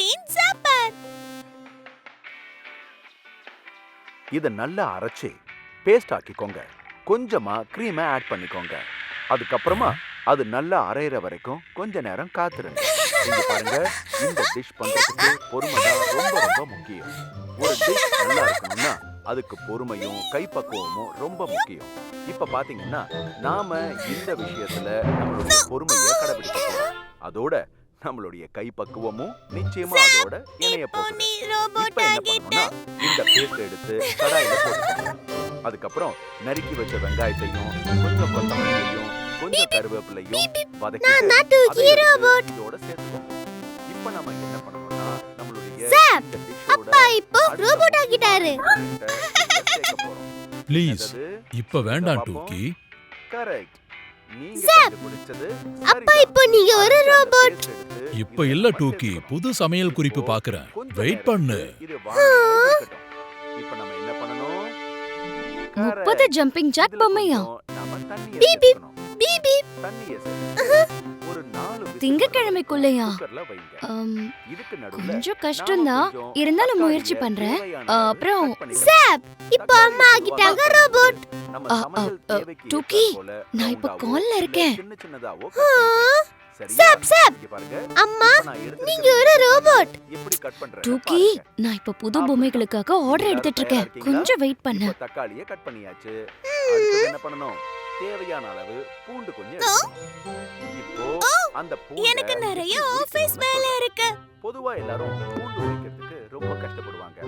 Screen chopper. இத நல்லா அரைச்சு பேஸ்ட் ஆக்கிக்கோங்க. கொஞ்சமா க்ரீமை ஆட் பண்ணிக்கோங்க. அதுக்கப்புறமா அது நல்லா அரையிற வரைக்கும் கொஞ்ச நேரம் காத்துருங்க. இங்க பாருங்க, இந்த டிஷ் பண்றதுக்கு பொறுமை தான் ரொம்ப ரொம்ப முக்கியம். ஒரு டிஷ் நல்லா இருக்கணும்னா அதுக்கு பொறுமையும் கைப்பக்குவமும் ரொம்ப முக்கியம். இப்ப பாத்தீங்கன்னா நாம இந்த விஷயத்துல நம்மளுடைய பொறுமையை கடைபிடிக்க போறோம். அதோட நம்மளுடைய கைப்பக்குவமும் நிச்சயமா அதோட இணைய போகுது. இப்ப என்ன பண்ணணும்னா இந்த பேஸ்ட் எடுத்து கடாயில போட்டுக்கோங்க. அதுக்கப்புறம் நறுக்கி வச்ச வெங்காயத்தையும் கொஞ்சம் கொத்தமல்லியையும் கொஞ்சம் கருவேப்பிலையும் வதக்கிட்டு இதோட சேர்த்துக்கோங்க. இப்ப நம்ம என்ன பண்ணணும்னா நம்மளுடைய அப்பா இப்போ ரோபோட் ஆகிட்டாரு. ப்ளீஸ் இப்ப வேண்டாம் டூக்கி. கரெக்ட். நீங்க கண்டுபிடிச்சது அப்பா இப்போ நீங்க ஒரு ரோபோட். இப்ப இல்ல டூக்கி, புது சமையல் குறிப்பு பாக்குறேன். வெயிட் பண்ணு. இப்ப நம்ம என்ன பண்ணனும்? 30 ஜம்பிங் ஜாக் பொம்மையா? Beep beep beep beep. ஒரு 4 திங்கக்கிழமைக்குள்ளயா? கொஞ்சம் கஷ்டம்தான், இருந்தாலும் முயற்சி பண்றேன். அப்புறம் சாப் இப்போ அம்மா ஆகிட்டாங்க ரோபோட். டூக்கி, நான் இப்ப கால்ல இருக்கேன். சாப் சாப் அம்மா நீங்க ஒரு ரோபோட். டூக்கி, நான் இப்ப புது பொம்மைகளுக்காக ஆர்டர் எடுத்துட்டு இருக்கேன். கொஞ்சம் வெயிட் பண்ணு. தக்காளியை கட் பண்ணியாச்சு. அடுத்து என்ன பண்ணனும்? தேவையான அளவு பூண்டு கொஞ்சம் எடுத்துக்கணும். இப்போ அந்த பூண்டு எனக்கு நிறைய ஆபீஸ் வேலை இருக்கு. பொதுவா எல்லாரும் பூண்டு உரிக்கிறதுக்கு ரொம்ப கஷ்டப்படுவாங்க.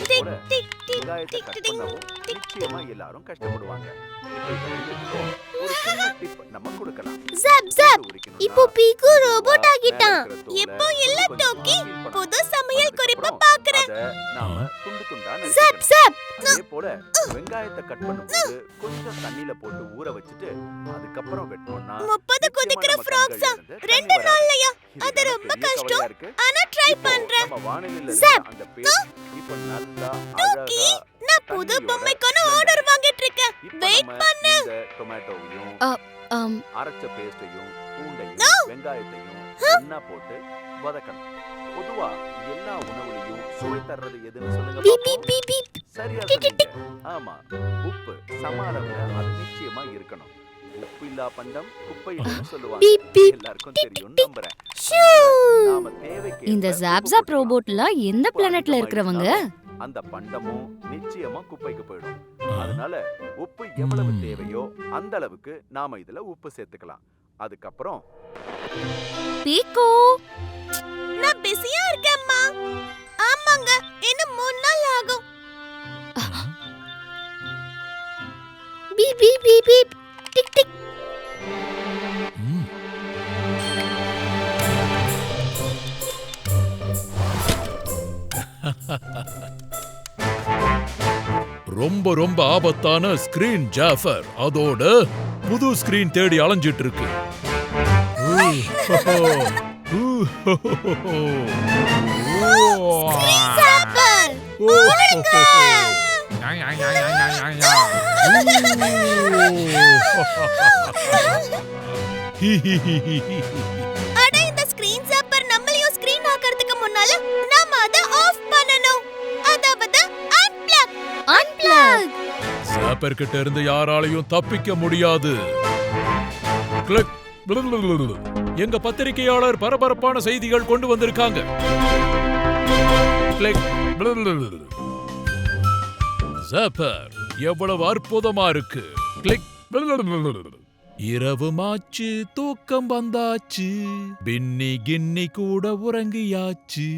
டிக் டிக் டிக் வெங்காயத்தை டிக் கட் டிக். பண்ணவும் நிச்சயமா எல்லாரும் கஷ்டப்படுவாங்க. இப்போ இதுக்கு ஒரு சின்ன டிப் நம்ம கொடுக்கலாம். சாப் சாப் இப்போ பீக்கு ரோபோட் ஆகிட்டான். இப்போ இல்ல டோக்கி, புது சமையல் குறிப்பு பாக்குறேன். நாம துண்டு துண்டா சாப் நறுக்கிக்கணும். சாப் அதே போல வெங்காயத்தை கட் பண்ணும்போது கொஞ்சம் தண்ணில போட்டு ஊற வச்சிட்டு அதுக்கப்புறம் வெட்டணும்னா 30 குதிக்கிற ஃப்ராக்ஸா 2 நாள்லயா? அது ரொம்ப கஷ்டம். ஆனா ட்ரை பண்றேன். சாப் அந்த பேஸ்ட் இப்போ நல்லா டோக்கி, நான் புது பொம்மைக்கான ஆர்டர் வாங்கிட்டு இருக்கேன். வெயிட் பண்ணு. இந்த டொமேட்டோவையும் அரைச்ச பேஸ்டையும் பூண்டையும் வெங்காயத்தையும் ஒண்ணா போட்டு வதக்கணும். பொதுவா எல்லா உணவுலயும் சுவை தர்றது எதுன்னு சொல்லுங்க பீப் பாப்போம். Beep beep beep. சரியா டிக் டிக் டிக். சொன்னீங்க. ஆமா, உப்பு சம அளவுல அது நிச்சயமா இருக்கணும். உப்பு இல்லா பண்டம் குப்பையில்னு சொல்லுவாங்க. Beep beep. எல்லாருக்கும் தெரியும் நம்புறேன். ஷூ. நாம தேவைக்கு இந்த ஜாப்ஸாப் ரோபோட்லாம் எந்த பிளானட்ல இருக்கிறவங்க? அந்த பண்டமும் நிச்சயமா குப்பைக்கு போயிடும். அதனால உப்பு எவ்வளவு தேவையோ அந்த அளவுக்கு நாம இதுல உப்பு சேர்த்துக்கலாம். அதுக்கப்புறம் பீக்கு, நான் பிஸியா இருக்கேன்மா. ஆமாங்க, இன்னும் 3 நாள் ஆகும். Beep beep beep beep. Tick tick. ரொம்ப ரொம்ப ஆபத்தான ஸ்கிரீன் ஜாஃபர் அதோட புது ஸ்கிரீன் தேடி அலைஞ்சிட்டு இருக்கு. சாப்பர் ஓடுங்க. அட இந்த ஸ்கிரீன் சாப்பர் நம்மளையும் ஸ்கிரீன் ஆக்கிறதுக்கு முன்னால நாம அத ஆஃப் பண்ணனும். அதாவது அன்பிளக். அன்பிளக். சாப்பர் கிட்ட இருந்து யாராலையும் தப்பிக்க முடியாது. கிளிக். எங்க பத்திரிகையாளர் பரபரப்பான செய்திகள் கொண்டு வந்திருக்காங்க. கிளிக். சாப்பர் எவ்வளவு அற்புதமா இருக்கு. கிளிக். இரவுமாச்சு, தூக்கம் வந்தாச்சு, பின்னி கின்னி கூட உறங்கியாச்சு.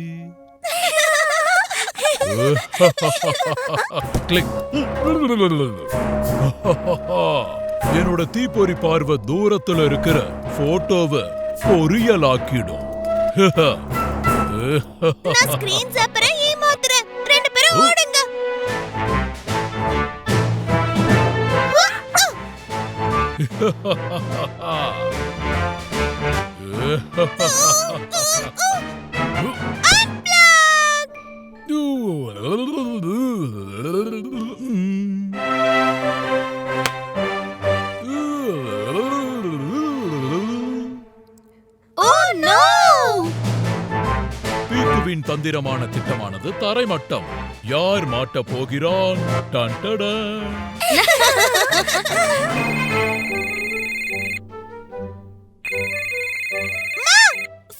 கிளிக். என்னோட தீப்பொறி பார்வை தூரத்துல இருக்கிற போட்டோவை பொரியலாக்கிடும். நான் ஸ்கிரீன் சாப்பரை ஏமாத்துறேன். 2 பேரும் ஓடுங்க. பீக்கு குருவின் தந்திரமான திட்டமானது தரைமட்டம். யார் மாட்டப் போகிறான்? டன் டடன்.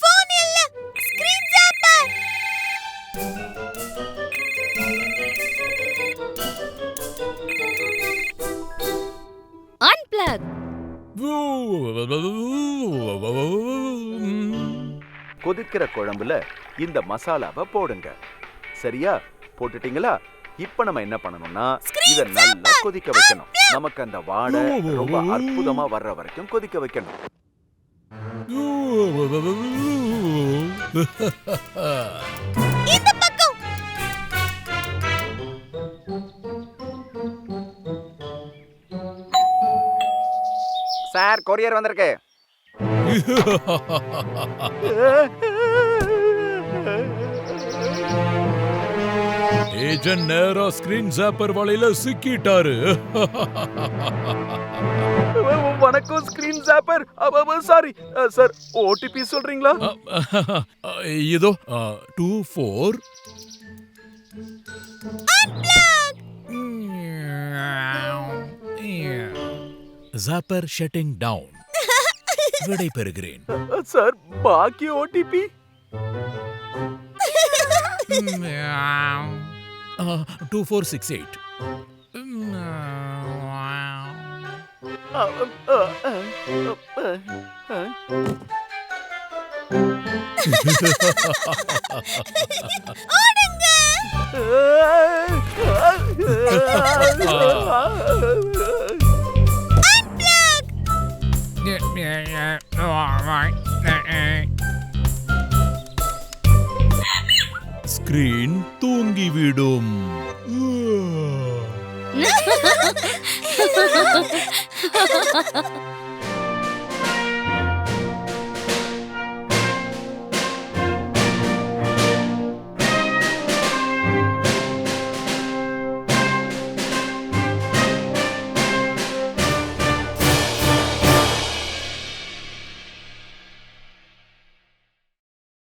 போன் இல்ல, ஸ்கிரீன் சாப்பர். அன்பிளக். கொதிக்கிற குழம்புல இந்த மசாலாவை போடுங்க. சரியா? போட்டுட்டீங்களா? இப்ப நம்ம என்ன பண்ணணும்னா இத நல்லா கொதிக்க வைக்கணும். நமக்கு அந்த வாடை ரொம்ப அற்புதமா வர்ற வரைக்கும் கொதிக்க வைக்கணும். இந்த பக்கம். சார், கொரியர் வந்திருக்கு. ஏஜென்ட் நேரா ஸ்கிரீன் ஜாப்பர் வலையில சிக்கிட்டாரு. வணக்கம் ஸ்கிரீன் ஜாப்பர். சாரி சார், ஓடிபி சொல்றீங்களா? இதோ 24 ஜாப்பர் ஷட்டிங் டவுன். விடை பெறுகிறேன். சார், பாக்கி ஓடிபி 2468. ஓடுங்க. ஸ்கிரீன் தூங்கிவிடும்.